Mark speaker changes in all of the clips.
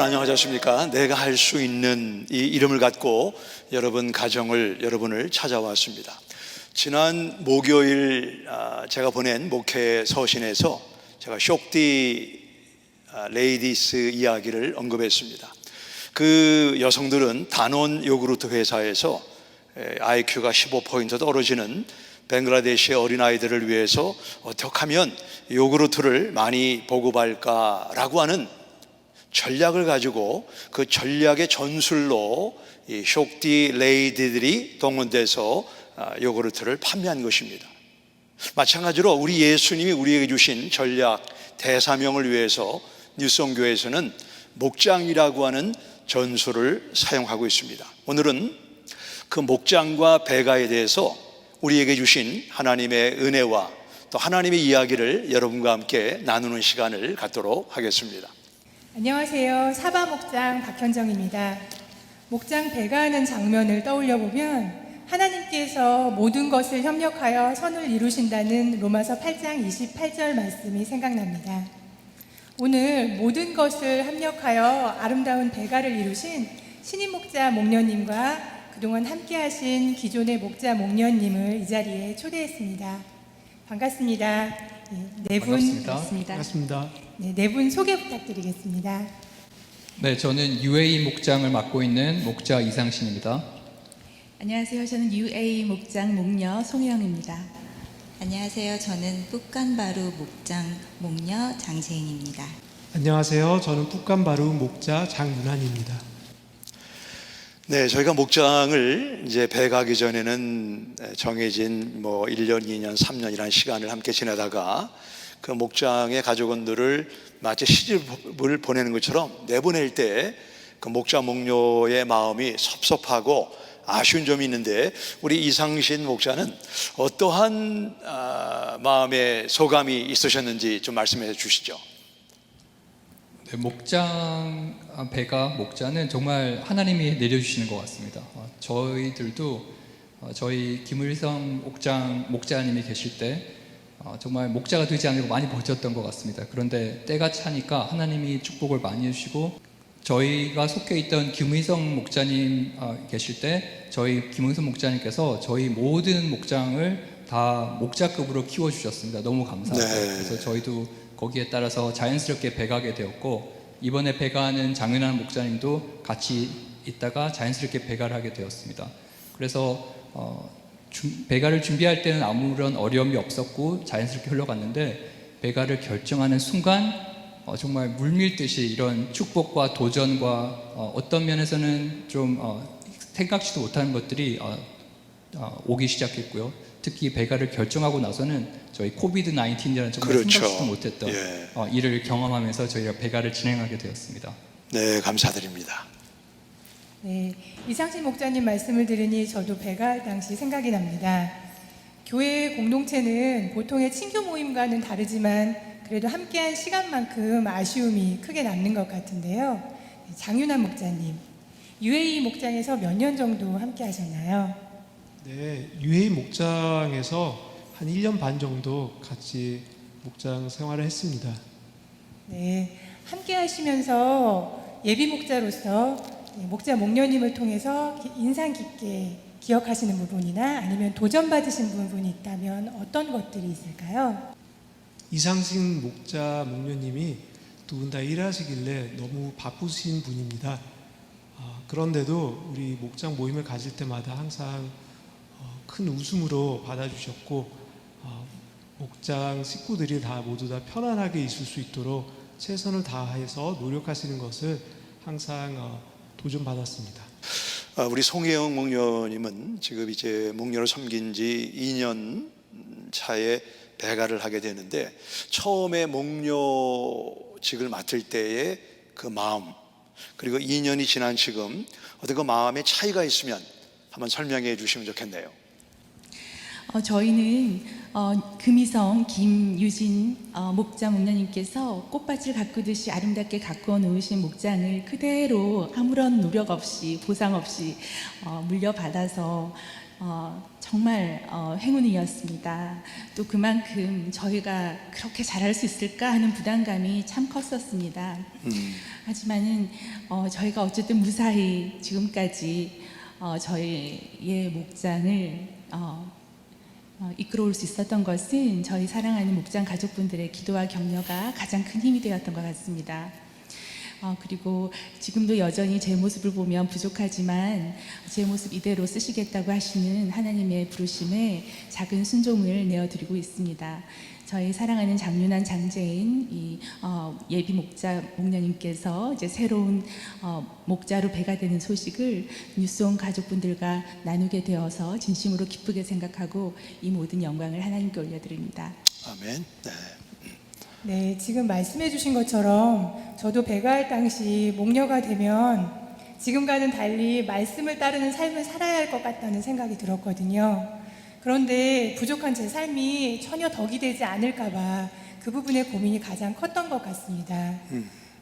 Speaker 1: 안녕하셨습니까? 내가 할 수 있는 이 이름을 갖고 여러분을 찾아왔습니다. 지난 목요일 제가 보낸 목회 서신에서 제가 쇼디 레이디스 이야기를 언급했습니다. 그 여성들은 다논 요구르트 회사에서 IQ가 15포인트 떨어지는 벵글라데시의 어린아이들을 위해서 어떻게 하면 요구르트를 많이 보급할까라고 하는 전략을 가지고 그 전략의 전술로 이 쇼디 레이디들이 동원돼서 요구르트를 판매한 것입니다. 마찬가지로 우리 예수님이 우리에게 주신 전략 대사명을 위해서 뉴성교회에서는 목장이라고 하는 전술을 사용하고 있습니다. 오늘은 그 목장과 배가에 대해서 우리에게 주신 하나님의 은혜와 또 하나님의 이야기를 여러분과 함께 나누는 시간을 갖도록 하겠습니다.
Speaker 2: 안녕하세요. 사바목장 박현정입니다. 목장 배가하는 장면을 떠올려 보면 하나님께서 모든 것을 협력하여 선을 이루신다는 로마서 8장 28절 말씀이 생각납니다. 오늘 모든 것을 합력하여 아름다운 배가를 이루신 신임 목자 목녀님과 그동안 함께하신 기존의 목자 목녀님을 이 자리에 초대했습니다. 반갑습니다. 네 분 있습니다.
Speaker 3: 반갑습니다.
Speaker 2: 네 분 소개 부탁드리겠습니다.
Speaker 4: 네, 저는 UA 목장을 맡고 있는 목자 이상신입니다.
Speaker 5: 안녕하세요. 저는 UA 목장 목녀 송혜영입니다.
Speaker 6: 안녕하세요. 저는 뿌깐바루 목장 목녀 장세인입니다.
Speaker 3: 안녕하세요. 저는 뿌깐바루 목자 장문환입니다.
Speaker 1: 네, 저희가 목장을 이제 배가기 전에는 정해진 1년, 2년, 3년이라는 시간을 함께 지내다가 그 목장의 가족원들을 마치 시집을 보내는 것처럼 내보낼 때 그 목자 목녀의 마음이 섭섭하고 아쉬운 점이 있는데 우리 이상신 목자는 어떠한 마음의 소감이 있으셨는지 좀 말씀해 주시죠.
Speaker 4: 네, 목장 배가 목자는 정말 하나님이 내려주시는 것 같습니다. 저희들도 저희 김일성 목자님이 계실 때 정말 목자가 되지 않으려고 많이 버텼던 것 같습니다. 그런데 때가 차니까 하나님이 축복을 많이 해주시고 저희가 속해 있던 김의성 목자님 계실 때 저희 김의성 목자님께서 저희 모든 목장을 다 목자급으로 키워주셨습니다. 너무 감사합니다.
Speaker 1: 네.
Speaker 4: 그래서 저희도 거기에 따라서 자연스럽게 배가게 되었고 이번에 배가하는 장윤환 목자님도 같이 있다가 자연스럽게 배가를 하게 되었습니다. 그래서 배가를 준비할 때는 아무런 어려움이 없었고 자연스럽게 흘러갔는데 배가를 결정하는 순간 정말 물밀듯이 이런 축복과 도전과 어떤 면에서는 좀 생각지도 못하는 것들이 오기 시작했고요. 특히 배가를 결정하고 나서는 저희 코비드-19이라는 정말
Speaker 1: 그렇죠.
Speaker 4: 생각지도 못했던 일을 경험하면서 저희가 배가를 진행하게 되었습니다.
Speaker 1: 네, 감사드립니다.
Speaker 2: 네, 이상신 목자님 말씀을 들으니 저도 배가 당시 생각이 납니다. 교회 공동체는 보통의 친교 모임과는 다르지만 그래도 함께한 시간만큼 아쉬움이 크게 남는 것 같은데요. 장윤환 목자님, UA 목장에서 몇 년 정도 함께 하셨나요?
Speaker 3: 네, UA 목장에서 한 1년 반 정도 같이 목장 생활을 했습니다.
Speaker 2: 네, 함께 하시면서 예비 목자로서 목자 목녀님을 통해서 인상 깊게 기억하시는 부분이나 아니면 도전받으신 부분이 있다면 어떤 것들이 있을까요?
Speaker 3: 이상신 목자 목녀님이 두 분 다 일하시길래 너무 바쁘신 분입니다. 그런데도 우리 목장 모임을 가질 때마다 항상 큰 웃음으로 받아주셨고 목장 식구들이 모두 다 편안하게 있을 수 있도록 최선을 다해서 노력하시는 것을 항상 도전받았습니다.
Speaker 1: 우리 송혜영 목녀님은 지금 이제 목녀를 섬긴 지 2년 차에 배가를 하게 되는데 처음에 목녀직을 맡을 때의 그 마음 그리고 2년이 지난 지금 어떤 그 마음의 차이가 있으면 한번 설명해 주시면 좋겠네요.
Speaker 5: 저희는 금이성 김유진 목장 목녀님께서 꽃밭을 가꾸듯이 아름답게 가꾸어 놓으신 목장을 그대로 아무런 노력 없이 보상 없이 물려받아서 정말 행운이었습니다. 또 그만큼 저희가 그렇게 잘할 수 있을까 하는 부담감이 참 컸었습니다. 하지만은 저희가 어쨌든 무사히 지금까지 저희의 목장을 이끌어올 수 있었던 것은 저희 사랑하는 목장 가족분들의 기도와 격려가 가장 큰 힘이 되었던 것 같습니다. 그리고 지금도 여전히 제 모습을 보면 부족하지만 제 모습 이대로 쓰시겠다고 하시는 하나님의 부르심에 작은 순종을 내어드리고 있습니다. 저희 사랑하는 장윤환 장제인 예비 목자 목녀님께서 이제 새로운 목자로 배가 되는 소식을 뉴스온 가족분들과 나누게 되어서 진심으로 기쁘게 생각하고 이 모든 영광을 하나님께 올려드립니다.
Speaker 1: 아멘. 네.
Speaker 2: 네, 지금 말씀해 주신 것처럼 저도 배가할 당시 목녀가 되면 지금과는 달리 말씀을 따르는 삶을 살아야 할 것 같다는 생각이 들었거든요. 그런데 부족한 제 삶이 전혀 덕이 되지 않을까 봐 그 부분의 고민이 가장 컸던 것 같습니다.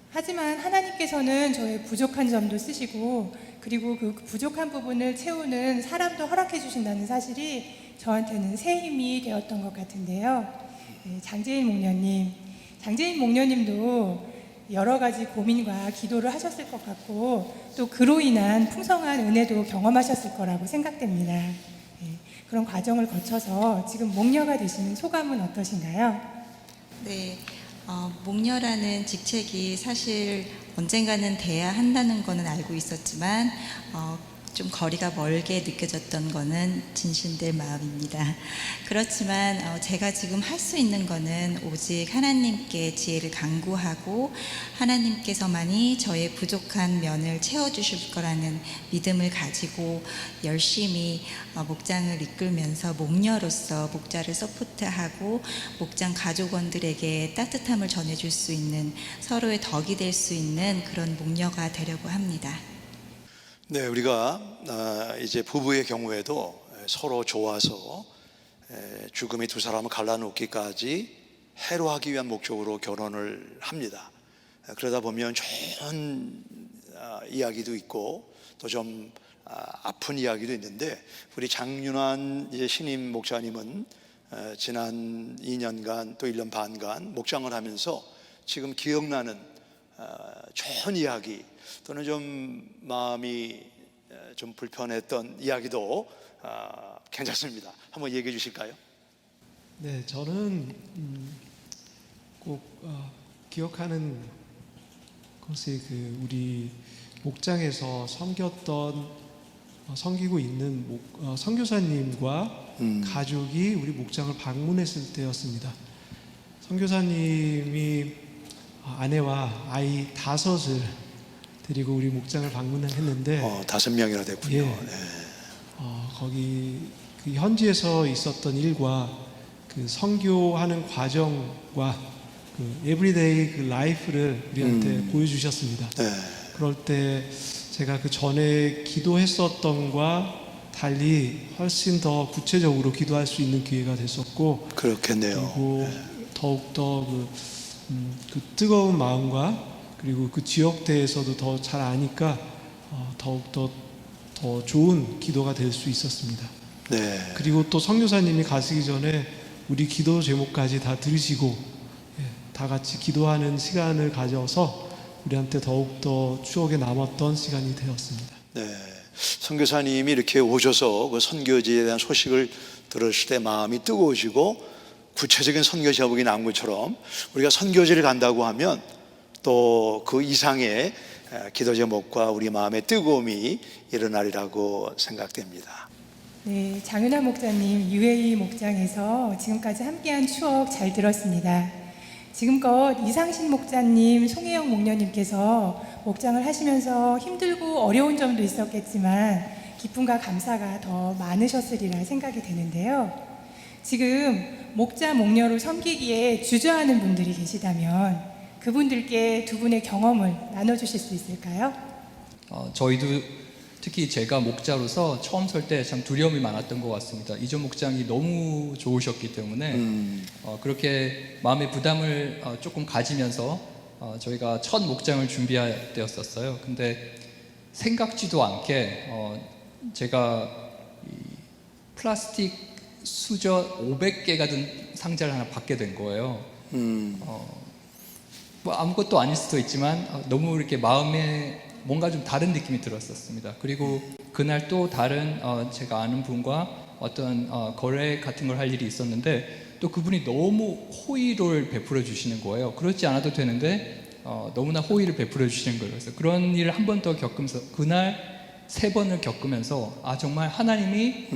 Speaker 2: 하지만 하나님께서는 저의 부족한 점도 쓰시고 그리고 그 부족한 부분을 채우는 사람도 허락해 주신다는 사실이 저한테는 새 힘이 되었던 것 같은데요. 네, 장제인 목녀님도 여러 가지 고민과 기도를 하셨을 것 같고 또 그로 인한 풍성한 은혜도 경험하셨을 거라고 생각됩니다. 네, 그런 과정을 거쳐서 지금 목녀가 되시는 소감은 어떠신가요?
Speaker 6: 네, 목녀라는 직책이 사실 언젠가는 돼야 한다는 거는 알고 있었지만 좀 거리가 멀게 느껴졌던 거는 진심될 마음입니다. 그렇지만 제가 지금 할 수 있는 거는 오직 하나님께 지혜를 간구하고 하나님께서만이 저의 부족한 면을 채워주실 거라는 믿음을 가지고 열심히 목장을 이끌면서 목녀로서 목자를 서포트하고 목장 가족원들에게 따뜻함을 전해줄 수 있는 서로의 덕이 될 수 있는 그런 목녀가 되려고 합니다.
Speaker 1: 네, 우리가 이제 부부의 경우에도 서로 좋아서 죽음이 두 사람을 갈라놓기까지 해로하기 위한 목적으로 결혼을 합니다. 그러다 보면 좋은 이야기도 있고 또 좀 아픈 이야기도 있는데 우리 장윤환 이제 신임 목사님은 지난 2년간 또 1년 반간 목장을 하면서 지금 기억나는 좋은 이야기 또는 좀 마음이 좀 불편했던 이야기도 괜찮습니다. 한번 얘기해 주실까요?
Speaker 3: 네, 저는 꼭 기억하는 것이 그 우리 목장에서 섬기고 있는 선교사님과 가족이 우리 목장을 방문했을 때였습니다. 선교사님이 아내와 아이 5을 데리고 우리 목장을 방문을 했는데
Speaker 1: 5명이나 됐군요.
Speaker 3: 예.
Speaker 1: 네.
Speaker 3: 거기 그 현지에서 있었던 일과 그 선교하는 과정과 그 에브리데이 그 라이프를 우리한테 보여주셨습니다.
Speaker 1: 네.
Speaker 3: 그럴 때 제가 그 전에 기도했었던과 달리 훨씬 더 구체적으로 기도할 수 있는 기회가 됐었고
Speaker 1: 그렇겠네요.
Speaker 3: 그리고 더욱더 그 뜨거운 마음과 그리고 그 지역대에서도 더 잘 아니까 더욱더 더 좋은 기도가 될 수 있었습니다.
Speaker 1: 네.
Speaker 3: 그리고 또 선교사님이 가시기 전에 우리 기도 제목까지 다 들으시고 다 같이 기도하는 시간을 가져서 우리한테 더욱더 추억에 남았던 시간이 되었습니다.
Speaker 1: 네. 선교사님이 이렇게 오셔서 그 선교지에 대한 소식을 들었을 때 마음이 뜨거우시고 구체적인 선교 제목이 나온 것처럼 우리가 선교지를 간다고 하면 또 그 이상의 기도 제목과 우리 마음의 뜨거움이 일어나리라고 생각됩니다.
Speaker 2: 네, 장윤환 목사님 UAE 목장에서 지금까지 함께한 추억 잘 들었습니다. 지금껏 이상신 목자님, 송혜영 목녀님께서 목장을 하시면서 힘들고 어려운 점도 있었겠지만 기쁨과 감사가 더 많으셨으리라 생각이 되는데요. 지금 목자, 목녀로 섬기기에 주저하는 분들이 계시다면 그분들께 두 분의 경험을 나눠주실 수 있을까요?
Speaker 4: 저희도 특히 제가 목자로서 처음 설 때 참 두려움이 많았던 것 같습니다. 이전 목장이 너무 좋으셨기 때문에 그렇게 마음의 부담을 조금 가지면서 저희가 첫 목장을 준비할 때였었어요. 근데 생각지도 않게 제가 플라스틱 수저 500개가 든 상자를 하나 받게 된 거예요. 뭐 아무것도 아닐 수도 있지만 너무 이렇게 마음에 뭔가 좀 다른 느낌이 들었었습니다. 그리고 그날 또 다른 제가 아는 분과 어떤 거래 같은 걸 할 일이 있었는데 또 그분이 너무 호의를 베풀어 주시는 거예요. 그렇지 않아도 되는데 너무나 호의를 베풀어 주시는 거예요. 그래서 그런 일을 한 번 더 겪으면서 그날 3번을 겪으면서 정말 하나님이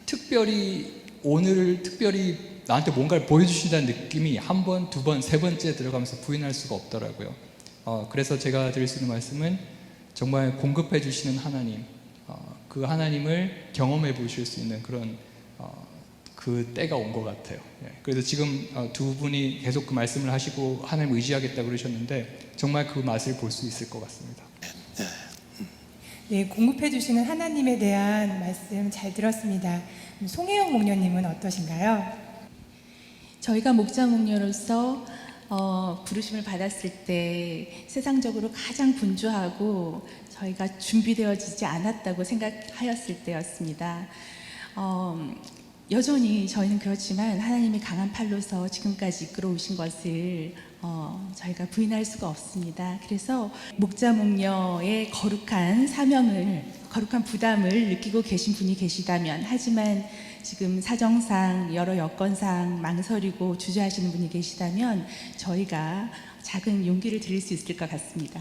Speaker 4: 특별히 오늘 특별히 나한테 뭔가를 보여주신다는 느낌이 한 번, 2번, 3번째 들어가면서 부인할 수가 없더라고요. 그래서 제가 드릴 수 있는 말씀은 정말 공급해 주시는 하나님, 그 하나님을 경험해 보실 수 있는 그런 그 때가 온 것 같아요. 그래서 지금 두 분이 계속 그 말씀을 하시고 하나님 의지하겠다 그러셨는데 정말 그 맛을 볼 수 있을 것 같습니다.
Speaker 2: 네, 공급해 주시는 하나님에 대한 말씀 잘 들었습니다. 송혜영 목녀님은 어떠신가요?
Speaker 5: 저희가 목자 목녀로서 부르심을 받았을 때 세상적으로 가장 분주하고 저희가 준비되어지지 않았다고 생각하였을 때였습니다. 여전히 저희는 그렇지만 하나님이 강한 팔로서 지금까지 이끌어 오신 것을 저희가 부인할 수가 없습니다. 그래서 목자 목녀의 거룩한 사명을, 거룩한 부담을 느끼고 계신 분이 계시다면, 하지만 지금 사정상 여러 여건상 망설이고 주저하시는 분이 계시다면 저희가 작은 용기를 드릴 수 있을 것 같습니다.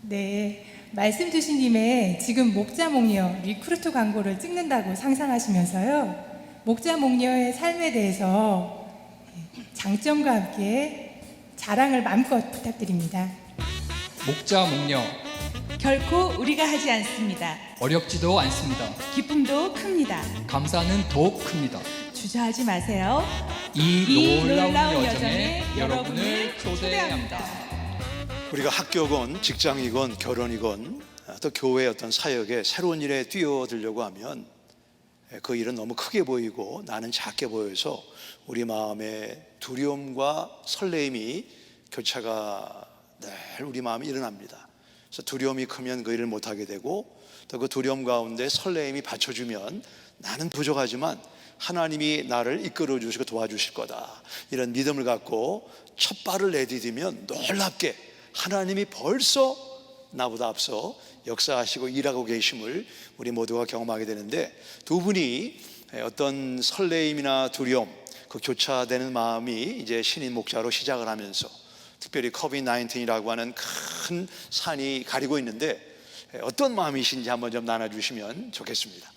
Speaker 2: 네, 말씀 주신 김에 지금 목자 목녀 리크루트 광고를 찍는다고 상상하시면서요, 목자 목녀의 삶에 대해서 장점과 함께 자랑을 마음껏 부탁드립니다.
Speaker 4: 목자 목녀
Speaker 5: 결코 우리가 하지 않습니다.
Speaker 4: 어렵지도 않습니다.
Speaker 5: 기쁨도 큽니다.
Speaker 4: 감사는 더욱 큽니다.
Speaker 5: 주저하지 마세요.
Speaker 4: 이 놀라운 여정에 여러분을 초대합니다.
Speaker 1: 우리가 학교건 직장이건 결혼이건 또 교회의 어떤 사역에 새로운 일에 뛰어들려고 하면 그 일은 너무 크게 보이고 나는 작게 보여서 우리 마음에 두려움과 설레임이 교차가 늘 우리 마음에 일어납니다. 그래서 두려움이 크면 그 일을 못하게 되고, 또 그 두려움 가운데 설레임이 받쳐주면 나는 부족하지만 하나님이 나를 이끌어 주시고 도와주실 거다, 이런 믿음을 갖고 첫 발을 내디디면 놀랍게 하나님이 벌써 나보다 앞서 역사하시고 일하고 계심을 우리 모두가 경험하게 되는데, 두 분이 어떤 설레임이나 두려움, 그 교차되는 마음이 이제 신인 목자로 시작을 하면서 특별히 COVID-19이라고 하는 큰 산이 가리고 있는데 어떤 마음이신지 한번 좀 나눠주시면 좋겠습니다.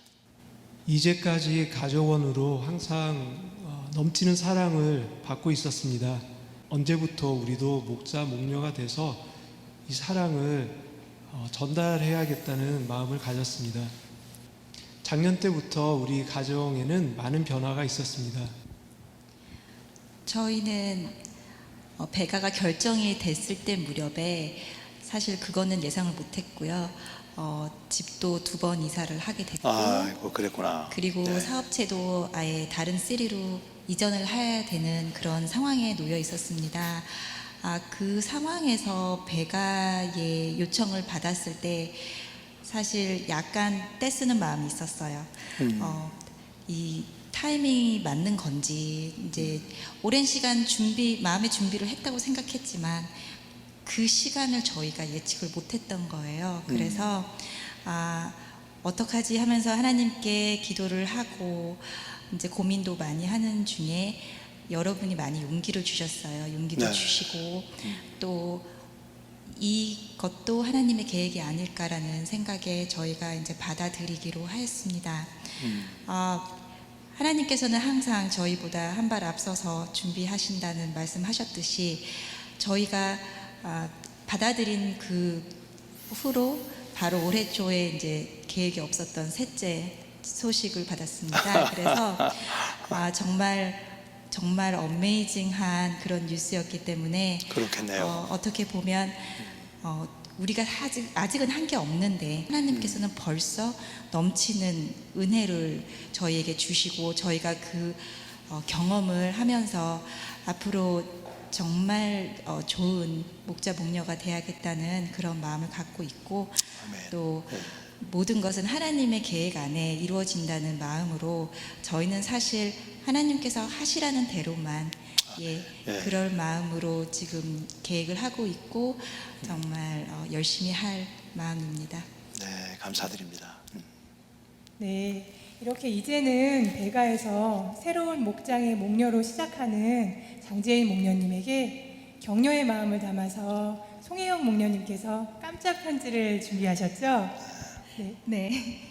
Speaker 3: 이제까지 가정원으로 항상 넘치는 사랑을 받고 있었습니다. 언제부터 우리도 목자 목녀가 돼서 이 사랑을 전달해야겠다는 마음을 가졌습니다. 작년 때부터 우리 가정에는 많은 변화가 있었습니다.
Speaker 6: 저희는 배가가 결정이 됐을 때 무렵에 사실 그거는 예상을 못했고요. 집도 2번 이사를 하게 됐고,
Speaker 1: 아이고, 그랬구나.
Speaker 6: 그리고
Speaker 1: 네.
Speaker 6: 사업체도 아예 다른 시리로 이전을 해야 되는 그런 상황에 놓여 있었습니다. 그 상황에서 배가의 요청을 받았을 때 사실 약간 떼쓰는 마음이 있었어요. 이 타이밍이 맞는 건지, 이제 오랜 시간 마음의 준비를 했다고 생각했지만 그 시간을 저희가 예측을 못했던 거예요. 그래서 어떡하지 하면서 하나님께 기도를 하고 이제 고민도 많이 하는 중에 여러분이 많이 용기를 주셨어요. 용기도
Speaker 1: 네.
Speaker 6: 주시고 또 이것도 하나님의 계획이 아닐까라는 생각에 저희가 이제 받아들이기로 하였습니다. 하나님께서는 항상 저희보다 한 발 앞서서 준비하신다는 말씀하셨듯이 저희가 받아들인 그 후로 바로 올해 초에 이제 계획이 없었던 셋째 소식을 받았습니다. 그래서 정말 어메이징한 그런 뉴스였기 때문에
Speaker 1: 그렇겠네요.
Speaker 6: 어떻게 보면 우리가 아직은 한 게 없는데 하나님께서는 벌써 넘치는 은혜를 저희에게 주시고 저희가 그 경험을 하면서 앞으로 정말 좋은 목자 목녀가 되어야겠다는 그런 마음을 갖고 있고,
Speaker 1: 아멘.
Speaker 6: 또 모든 것은 하나님의 계획 안에 이루어진다는 마음으로 저희는 사실 하나님께서 하시라는 대로만 그럴 마음으로 지금 계획을 하고 있고 정말 열심히 할 마음입니다.
Speaker 1: 네, 감사드립니다.
Speaker 2: 네, 이렇게 이제는 배가에서 새로운 목장의 목녀로 시작하는 장재인 목녀님에게 격려의 마음을 담아서 송혜영 목녀님께서 깜짝 편지를 준비하셨죠? 네.
Speaker 5: 네.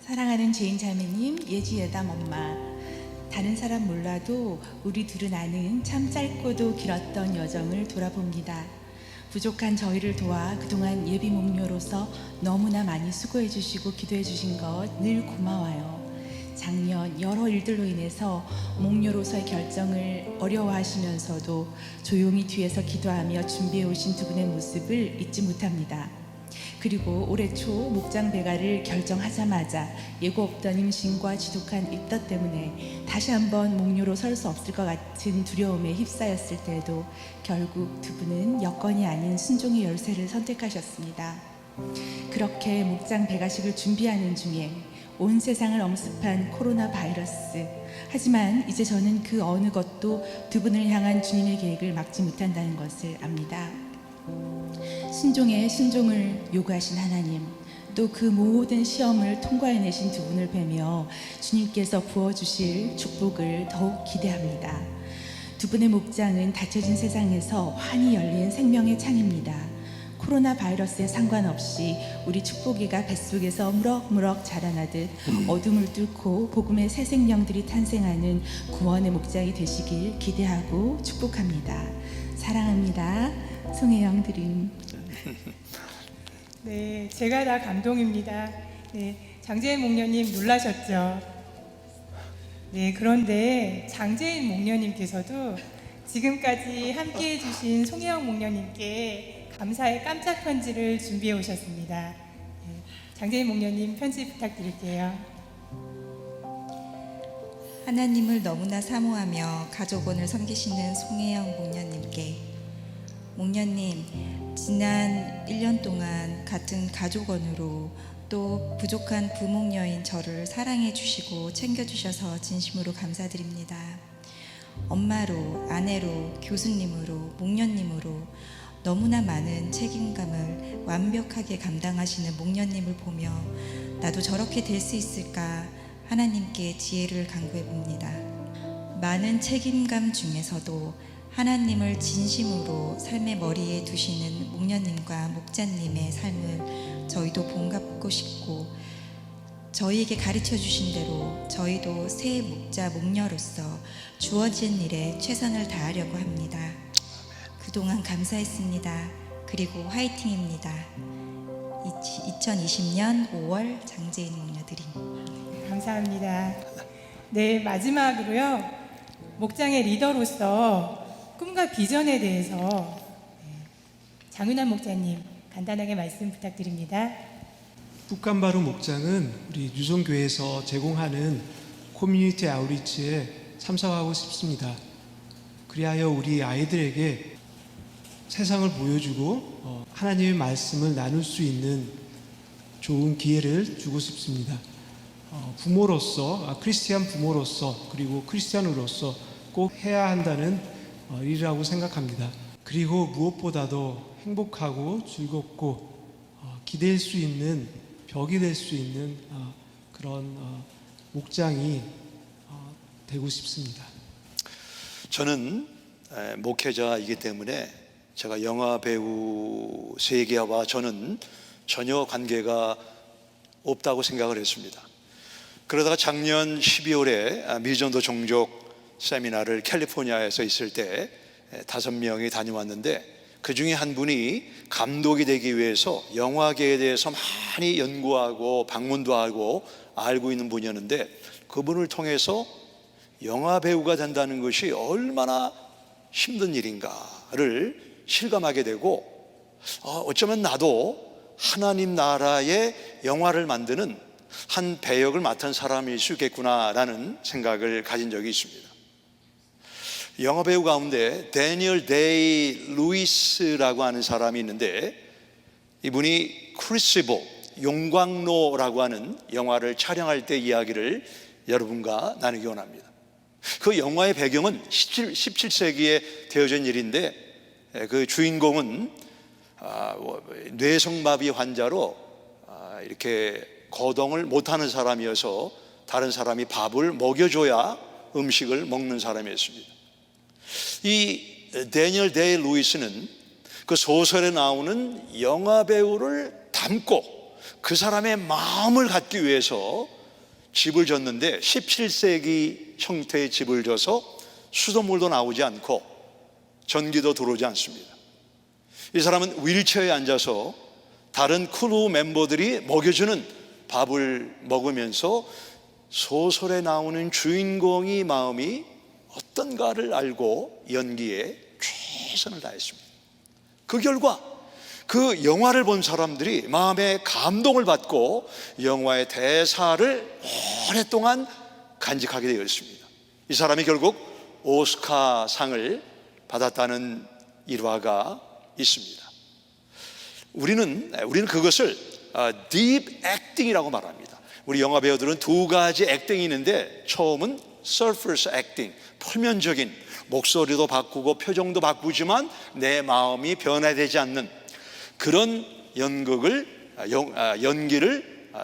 Speaker 5: 사랑하는 제인 자매님, 예지 예담 엄마. 다른 사람 몰라도 우리 둘은 아는 참 짧고도 길었던 여정을 돌아봅니다. 부족한 저희를 도와 그동안 예비 목녀로서 너무나 많이 수고해 주시고 기도해 주신 것 늘 고마워요. 작년 여러 일들로 인해서 목녀로서의 결정을 어려워하시면서도 조용히 뒤에서 기도하며 준비해 오신 두 분의 모습을 잊지 못합니다. 그리고 올해 초 목장 배가를 결정하자마자 예고 없던 임신과 지독한 입덧 때문에 다시 한번 목녀로 설 수 없을 것 같은 두려움에 휩싸였을 때에도 결국 두 분은 여건이 아닌 순종의 열쇠를 선택하셨습니다. 그렇게 목장 배가식을 준비하는 중에 온 세상을 엄습한 코로나 바이러스. 하지만 이제 저는 그 어느 것도 두 분을 향한 주님의 계획을 막지 못한다는 것을 압니다. 순종에 순종을 요구하신 하나님, 또 그 모든 시험을 통과해내신 두 분을 뵈며 주님께서 부어주실 축복을 더욱 기대합니다. 두 분의 목장은 닫혀진 세상에서 환히 열린 생명의 창입니다. 코로나 바이러스에 상관없이 우리 축복이가 뱃속에서 무럭무럭 자라나듯 어둠을 뚫고 복음의 새 생명들이 탄생하는 구원의 목장이 되시길 기대하고 축복합니다. 사랑합니다. 송혜영 드림.
Speaker 2: 네, 제가 다 감동입니다. 네, 장재인 목녀님 놀라셨죠? 네, 그런데 장재인 목녀님께서도 지금까지 함께해 주신 송혜영 목녀님께 감사의 깜짝 편지를 준비해 오셨습니다. 네, 장재인 목녀님 편지 부탁드릴게요.
Speaker 6: 하나님을 너무나 사모하며 가족원을 섬기시는 송혜영 목녀님께, 목녀님, 지난 1년 동안 같은 가족원으로 또 부족한 부목녀인 저를 사랑해 주시고 챙겨 주셔서 진심으로 감사드립니다. 엄마로, 아내로, 교수님으로, 목녀님으로 너무나 많은 책임감을 완벽하게 감당하시는 목녀님을 보며 나도 저렇게 될 수 있을까 하나님께 지혜를 간구해 봅니다. 많은 책임감 중에서도 하나님을 진심으로 삶의 머리에 두시는 목녀님과 목자님의 삶을 저희도 본받고 싶고, 저희에게 가르쳐 주신 대로 저희도 새 목자 목녀로서 주어진 일에 최선을 다하려고 합니다. 그동안 감사했습니다. 그리고 화이팅입니다. 2020년 5월 장재인 목녀드림.
Speaker 2: 감사합니다. 네, 마지막으로요. 목장의 리더로서 꿈과 비전에 대해서 장윤환 목자님 간단하게 말씀 부탁드립니다.
Speaker 3: 북간바로 목장은 우리 유성교회에서 제공하는 커뮤니티 아우리치에 참석하고 싶습니다. 그리하여 우리 아이들에게 세상을 보여주고 하나님의 말씀을 나눌 수 있는 좋은 기회를 주고 싶습니다. 부모로서, 크리스티안 부모로서, 그리고 크리스티안으로서 꼭 해야 한다는 일이라고 생각합니다. 그리고 무엇보다도 행복하고 즐겁고 기댈 수 있는 벽이 될 수 있는 그런 목장이 되고 싶습니다.
Speaker 1: 저는 목회자이기 때문에 제가 영화 배우 세계와 저는 전혀 관계가 없다고 생각을 했습니다. 그러다가 작년 12월에 미전도 종족 세미나를 캘리포니아에서 있을 때 5명이 다녀왔는데, 그 중에 한 분이 감독이 되기 위해서 영화계에 대해서 많이 연구하고 방문도 하고 알고 있는 분이었는데, 그분을 통해서 영화 배우가 된다는 것이 얼마나 힘든 일인가를 실감하게 되고, 어쩌면 나도 하나님 나라의 영화를 만드는 한 배역을 맡은 사람일 수 있겠구나라는 생각을 가진 적이 있습니다. 영화 배우 가운데 데니얼 데이 루이스라고 하는 사람이 있는데, 이분이 크루시블, 용광로라고 하는 영화를 촬영할 때 이야기를 여러분과 나누기 원합니다. 그 영화의 배경은 17세기에 되어진 일인데, 그 주인공은 뇌성마비 환자로 이렇게 거동을 못하는 사람이어서 다른 사람이 밥을 먹여줘야 음식을 먹는 사람이었습니다. 이 데니얼 데이 루이스는 그 소설에 나오는 영화배우를 닮고 그 사람의 마음을 갖기 위해서 집을 졌는데, 17세기 형태의 집을 져서 수돗물도 나오지 않고 전기도 들어오지 않습니다. 이 사람은 휠체어에 앉아서 다른 크루 멤버들이 먹여주는 밥을 먹으면서 소설에 나오는 주인공의 마음이 어떤가를 알고 연기에 최선을 다했습니다. 그 결과 그 영화를 본 사람들이 마음에 감동을 받고 영화의 대사를 오랫동안 간직하게 되었습니다. 이 사람이 결국 오스카상을 받았다는 일화가 있습니다. 우리는 그것을 deep acting이라고 말합니다. 우리 영화 배우들은 두 가지 액팅이 있는데, 처음은 surface acting, 표면적인, 목소리도 바꾸고 표정도 바꾸지만 내 마음이 변화되지 않는 그런 연기를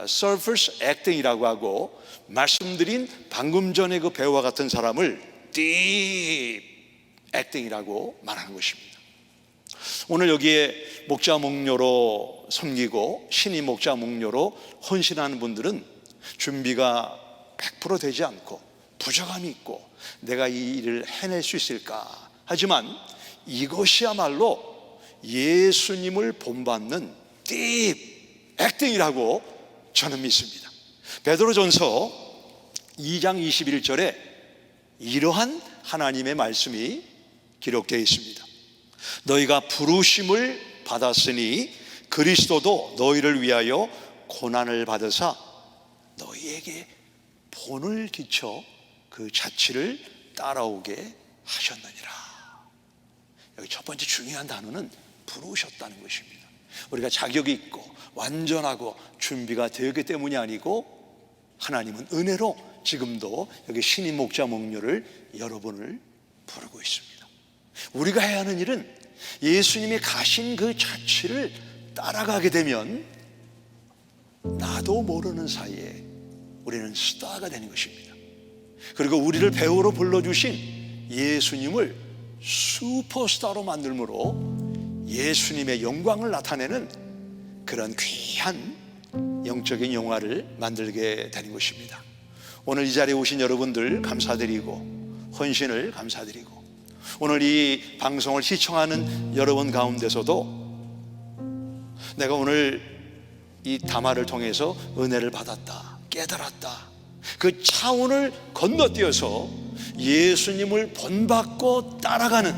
Speaker 1: surface acting이라고 하고, 말씀드린 방금 전에 그 배우와 같은 사람을 deep acting이라고 말하는 것입니다. 오늘 여기에 목자 목료로 섬기고 신임 목자 목료로 헌신하는 분들은 준비가 100% 되지 않고 부족함이 있고 내가 이 일을 해낼 수 있을까 하지만, 이것이야말로 예수님을 본받는 deep acting이라고 저는 믿습니다. 베드로전서 2장 21절에 이러한 하나님의 말씀이 기록되어 있습니다. 너희가 부르심을 받았으니 그리스도도 너희를 위하여 고난을 받으사 너희에게 본을 끼쳐 그 자취를 따라오게 하셨느니라. 여기 첫 번째 중요한 단어는 부르셨다는 것입니다. 우리가 자격이 있고 완전하고 준비가 되었기 때문이 아니고, 하나님은 은혜로 지금도 여기 신임 목자 목료를 여러분을 부르고 있습니다. 우리가 해야 하는 일은 예수님이 가신 그 자취를 따라가게 되면 나도 모르는 사이에 우리는 스타가 되는 것입니다. 그리고 우리를 배우로 불러주신 예수님을 슈퍼스타로 만들므로 예수님의 영광을 나타내는 그런 귀한 영적인 영화를 만들게 되는 것입니다. 오늘 이 자리에 오신 여러분들 감사드리고 헌신을 감사드리고, 오늘 이 방송을 시청하는 여러분 가운데서도 내가 오늘 이 담화를 통해서 은혜를 받았다, 깨달았다, 그 차원을 건너뛰어서 예수님을 본받고 따라가는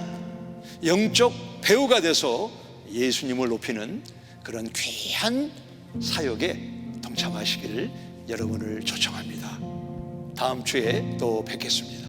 Speaker 1: 영적 배우가 돼서 예수님을 높이는 그런 귀한 사역에 동참하시기를 여러분을 초청합니다. 다음 주에 또 뵙겠습니다.